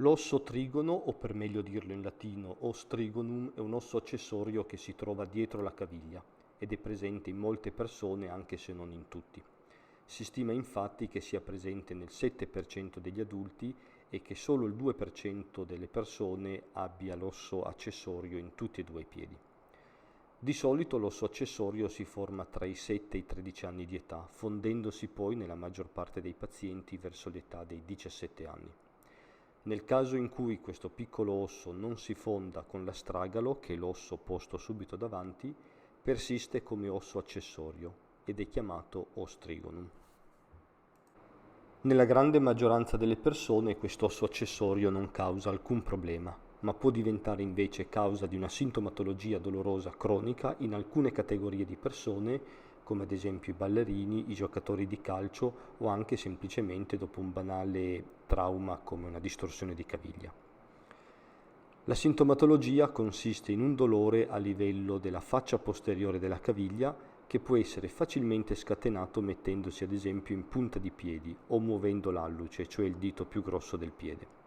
L'osso trigono, o per meglio dirlo in latino os trigonum, è un osso accessorio che si trova dietro la caviglia ed è presente in molte persone anche se non in tutti. Si stima infatti che sia presente nel 7% degli adulti e che solo il 2% delle persone abbia l'osso accessorio in tutti e due i piedi. Di solito l'osso accessorio si forma tra i 7 e i 13 anni di età, fondendosi poi nella maggior parte dei pazienti verso l'età dei 17 anni. Nel caso in cui questo piccolo osso non si fonda con l'astragalo, che è l'osso posto subito davanti, persiste come osso accessorio ed è chiamato os trigonum. Nella grande maggioranza delle persone questo osso accessorio non causa alcun problema, ma può diventare invece causa di una sintomatologia dolorosa cronica in alcune categorie di persone, come ad esempio i ballerini, i giocatori di calcio o anche semplicemente dopo un banale trauma come una distorsione di caviglia. La sintomatologia consiste in un dolore a livello della faccia posteriore della caviglia che può essere facilmente scatenato mettendosi ad esempio in punta di piedi o muovendo l'alluce, cioè il dito più grosso del piede.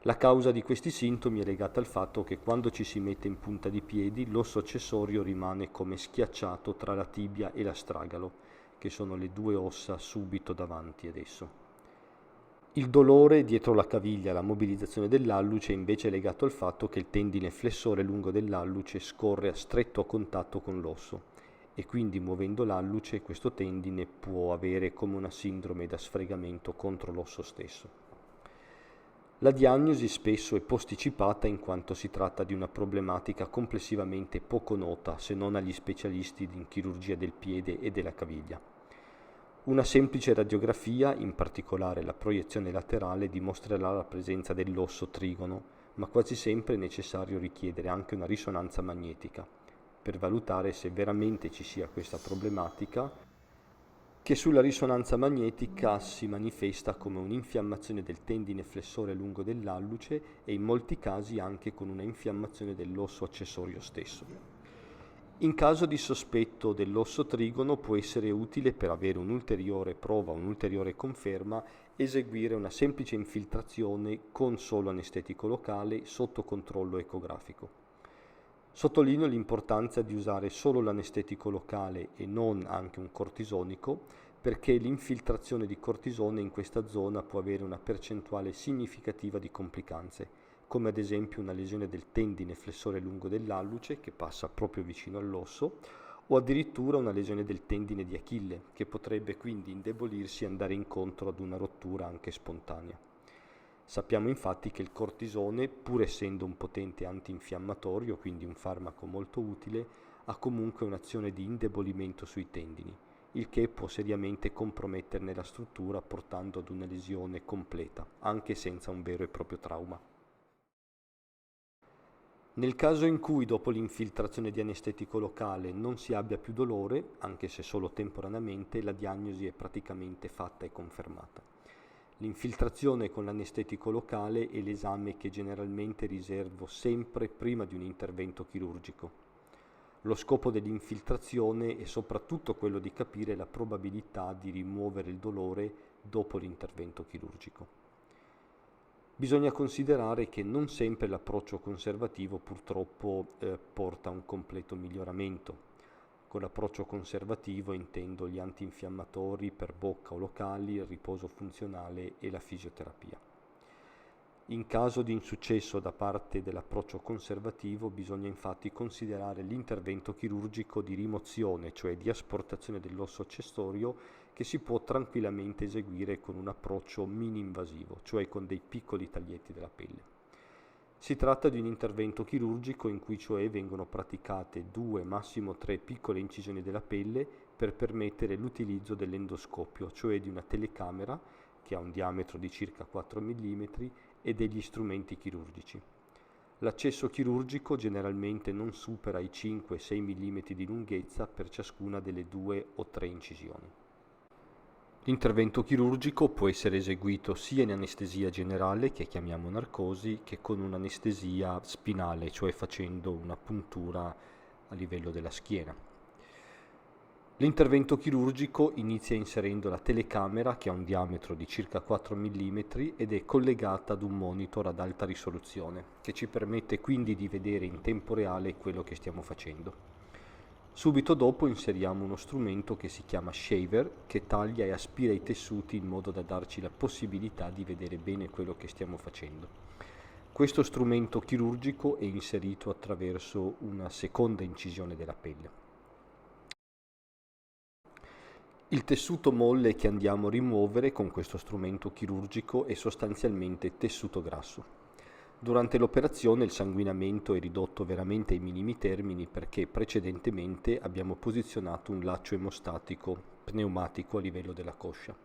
La causa di questi sintomi è legata al fatto che quando ci si mette in punta di piedi l'osso accessorio rimane come schiacciato tra la tibia e l'astragalo, che sono le due ossa subito davanti ad esso. Il dolore dietro la caviglia e la mobilizzazione dell'alluce è invece legato al fatto che il tendine flessore lungo dell'alluce scorre a stretto contatto con l'osso e quindi muovendo l'alluce questo tendine può avere come una sindrome da sfregamento contro l'osso stesso. La diagnosi spesso è posticipata in quanto si tratta di una problematica complessivamente poco nota se non agli specialisti in chirurgia del piede e della caviglia. Una semplice radiografia, in particolare la proiezione laterale, dimostrerà la presenza dell'osso trigono, ma quasi sempre è necessario richiedere anche una risonanza magnetica per valutare se veramente ci sia questa problematica, che sulla risonanza magnetica si manifesta come un'infiammazione del tendine flessore lungo dell'alluce e in molti casi anche con una infiammazione dell'osso accessorio stesso. In caso di sospetto dell'osso trigono può essere utile, per avere un'ulteriore prova, un'ulteriore conferma, eseguire una semplice infiltrazione con solo anestetico locale sotto controllo ecografico. Sottolineo l'importanza di usare solo l'anestetico locale e non anche un cortisonico, perché l'infiltrazione di cortisone in questa zona può avere una percentuale significativa di complicanze, come ad esempio una lesione del tendine flessore lungo dell'alluce che passa proprio vicino all'osso, o addirittura una lesione del tendine di Achille, che potrebbe quindi indebolirsi e andare incontro ad una rottura anche spontanea. Sappiamo infatti che il cortisone, pur essendo un potente antinfiammatorio, quindi un farmaco molto utile, ha comunque un'azione di indebolimento sui tendini, il che può seriamente comprometterne la struttura portando ad una lesione completa, anche senza un vero e proprio trauma. Nel caso in cui dopo l'infiltrazione di anestetico locale non si abbia più dolore, anche se solo temporaneamente, la diagnosi è praticamente fatta e confermata. L'infiltrazione con l'anestetico locale è l'esame che generalmente riservo sempre prima di un intervento chirurgico. Lo scopo dell'infiltrazione è soprattutto quello di capire la probabilità di rimuovere il dolore dopo l'intervento chirurgico. Bisogna considerare che non sempre l'approccio conservativo purtroppo porta a un completo miglioramento. Con l'approccio conservativo intendo gli antinfiammatori per bocca o locali, il riposo funzionale e la fisioterapia. In caso di insuccesso da parte dell'approccio conservativo bisogna infatti considerare l'intervento chirurgico di rimozione, cioè di asportazione dell'osso accessorio, che si può tranquillamente eseguire con un approccio mini-invasivo, cioè con dei piccoli taglietti della pelle. Si tratta di un intervento chirurgico in cui cioè vengono praticate 2, massimo 3 piccole incisioni della pelle per permettere l'utilizzo dell'endoscopio, cioè di una telecamera che ha un diametro di circa 4 mm e degli strumenti chirurgici. L'accesso chirurgico generalmente non supera i 5-6 mm di lunghezza per ciascuna delle 2 o 3 incisioni. L'intervento chirurgico può essere eseguito sia in anestesia generale, che chiamiamo narcosi, che con un'anestesia spinale, cioè facendo una puntura a livello della schiena. L'intervento chirurgico inizia inserendo la telecamera, che ha un diametro di circa 4 mm ed è collegata ad un monitor ad alta risoluzione, che ci permette quindi di vedere in tempo reale quello che stiamo facendo. Subito dopo inseriamo uno strumento che si chiama shaver, che taglia e aspira i tessuti in modo da darci la possibilità di vedere bene quello che stiamo facendo. Questo strumento chirurgico è inserito attraverso una seconda incisione della pelle. Il tessuto molle che andiamo a rimuovere con questo strumento chirurgico è sostanzialmente tessuto grasso. Durante l'operazione il sanguinamento è ridotto veramente ai minimi termini perché precedentemente abbiamo posizionato un laccio emostatico pneumatico a livello della coscia.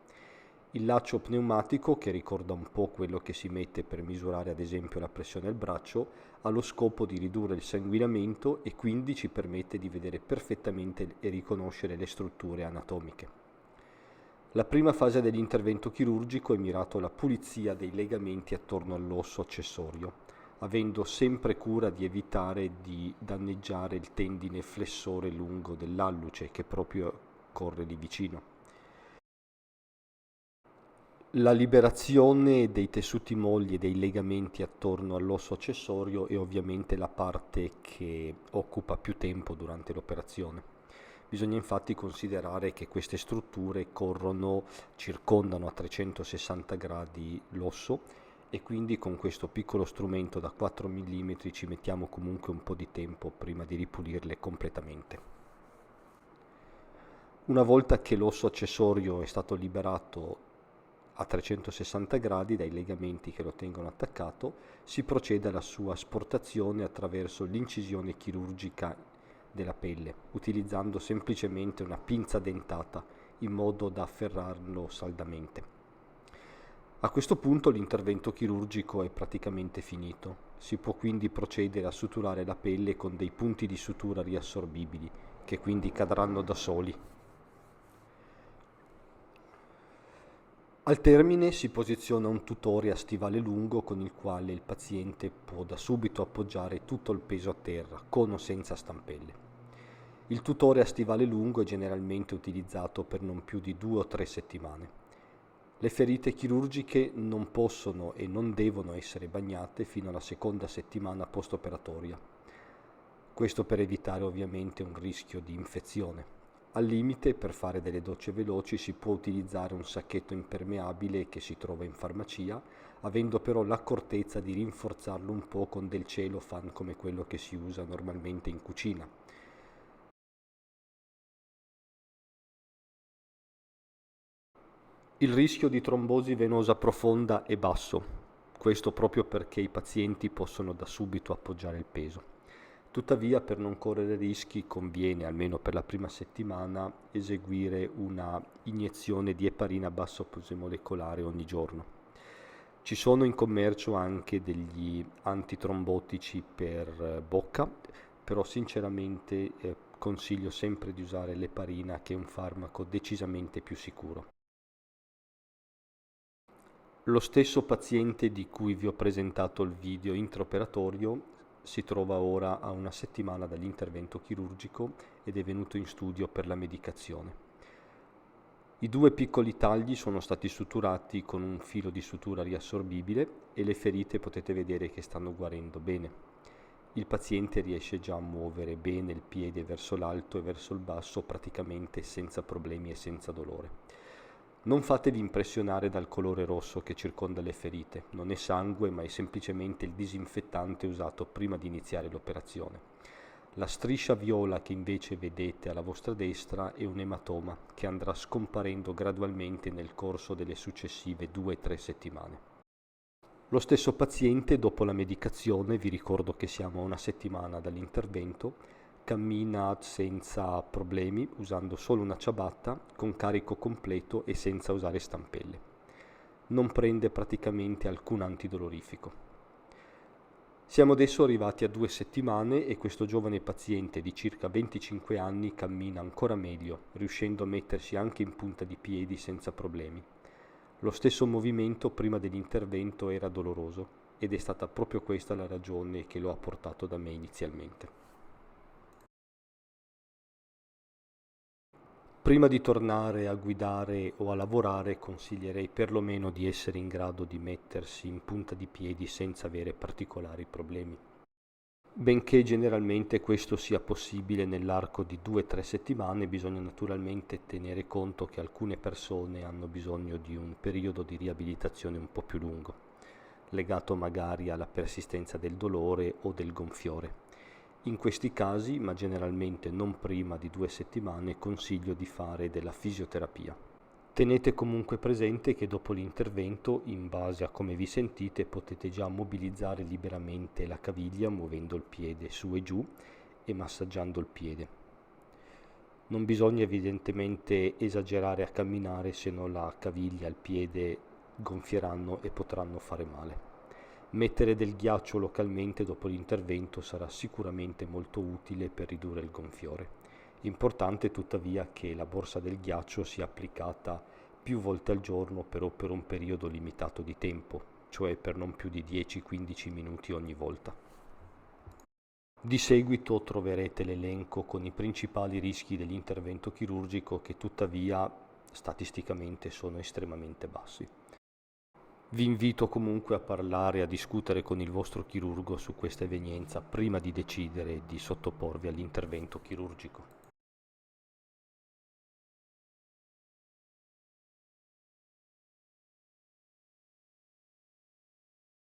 Il laccio pneumatico, che ricorda un po' quello che si mette per misurare ad esempio la pressione al braccio, ha lo scopo di ridurre il sanguinamento e quindi ci permette di vedere perfettamente e riconoscere le strutture anatomiche. La prima fase dell'intervento chirurgico è mirato alla pulizia dei legamenti attorno all'osso accessorio, avendo sempre cura di evitare di danneggiare il tendine flessore lungo dell'alluce che proprio corre lì vicino. La liberazione dei tessuti molli e dei legamenti attorno all'osso accessorio è ovviamente la parte che occupa più tempo durante l'operazione. Bisogna infatti considerare che queste strutture circondano a 360 gradi l'osso e quindi con questo piccolo strumento da 4 mm ci mettiamo comunque un po' di tempo prima di ripulirle completamente. Una volta che l'osso accessorio è stato liberato a 360 gradi dai legamenti che lo tengono attaccato, si procede alla sua asportazione attraverso l'incisione chirurgica della pelle, utilizzando semplicemente una pinza dentata in modo da afferrarlo saldamente. A questo punto l'intervento chirurgico è praticamente finito. Si può quindi procedere a suturare la pelle con dei punti di sutura riassorbibili, che quindi cadranno da soli. Al termine si posiziona un tutore a stivale lungo con il quale il paziente può da subito appoggiare tutto il peso a terra, con o senza stampelle. Il tutore a stivale lungo è generalmente utilizzato per non più di 2 o 3 settimane. Le ferite chirurgiche non possono e non devono essere bagnate fino alla seconda settimana post-operatoria. Questo per evitare ovviamente un rischio di infezione. Al limite, per fare delle docce veloci si può utilizzare un sacchetto impermeabile che si trova in farmacia, avendo però l'accortezza di rinforzarlo un po' con del cellophane come quello che si usa normalmente in cucina. Il rischio di trombosi venosa profonda è basso, questo proprio perché i pazienti possono da subito appoggiare il peso. Tuttavia, per non correre rischi, conviene, almeno per la prima settimana, eseguire una iniezione di eparina a basso peso molecolare ogni giorno. Ci sono in commercio anche degli antitrombotici per bocca, però sinceramente consiglio sempre di usare l'eparina, che è un farmaco decisamente più sicuro. Lo stesso paziente di cui vi ho presentato il video intraoperatorio si trova ora a una settimana dall'intervento chirurgico ed è venuto in studio per la medicazione. I 2 piccoli tagli sono stati suturati con un filo di sutura riassorbibile e le ferite potete vedere che stanno guarendo bene. Il paziente riesce già a muovere bene il piede verso l'alto e verso il basso praticamente senza problemi e senza dolore. Non fatevi impressionare dal colore rosso che circonda le ferite, non è sangue ma è semplicemente il disinfettante usato prima di iniziare l'operazione. La striscia viola che invece vedete alla vostra destra è un ematoma che andrà scomparendo gradualmente nel corso delle successive 2-3 settimane. Lo stesso paziente, dopo la medicazione, vi ricordo che siamo a una settimana dall'intervento, cammina senza problemi, usando solo una ciabatta, con carico completo e senza usare stampelle. Non prende praticamente alcun antidolorifico. Siamo adesso arrivati a 2 settimane e questo giovane paziente di circa 25 anni cammina ancora meglio, riuscendo a mettersi anche in punta di piedi senza problemi. Lo stesso movimento prima dell'intervento era doloroso ed è stata proprio questa la ragione che lo ha portato da me inizialmente. Prima di tornare a guidare o a lavorare consiglierei perlomeno di essere in grado di mettersi in punta di piedi senza avere particolari problemi. Benché generalmente questo sia possibile nell'arco di 2-3 settimane, bisogna naturalmente tenere conto che alcune persone hanno bisogno di un periodo di riabilitazione un po' più lungo, legato magari alla persistenza del dolore o del gonfiore. In questi casi, ma generalmente non prima di 2 settimane, consiglio di fare della fisioterapia. Tenete comunque presente che dopo l'intervento, in base a come vi sentite, potete già mobilizzare liberamente la caviglia muovendo il piede su e giù e massaggiando il piede. Non bisogna evidentemente esagerare a camminare, se no la caviglia e il piede gonfieranno e potranno fare male. Mettere del ghiaccio localmente dopo l'intervento sarà sicuramente molto utile per ridurre il gonfiore. Importante tuttavia che la borsa del ghiaccio sia applicata più volte al giorno per un periodo limitato di tempo, cioè per non più di 10-15 minuti ogni volta. Di seguito troverete l'elenco con i principali rischi dell'intervento chirurgico che tuttavia statisticamente sono estremamente bassi. Vi invito comunque a parlare e a discutere con il vostro chirurgo su questa evenienza prima di decidere di sottoporvi all'intervento chirurgico.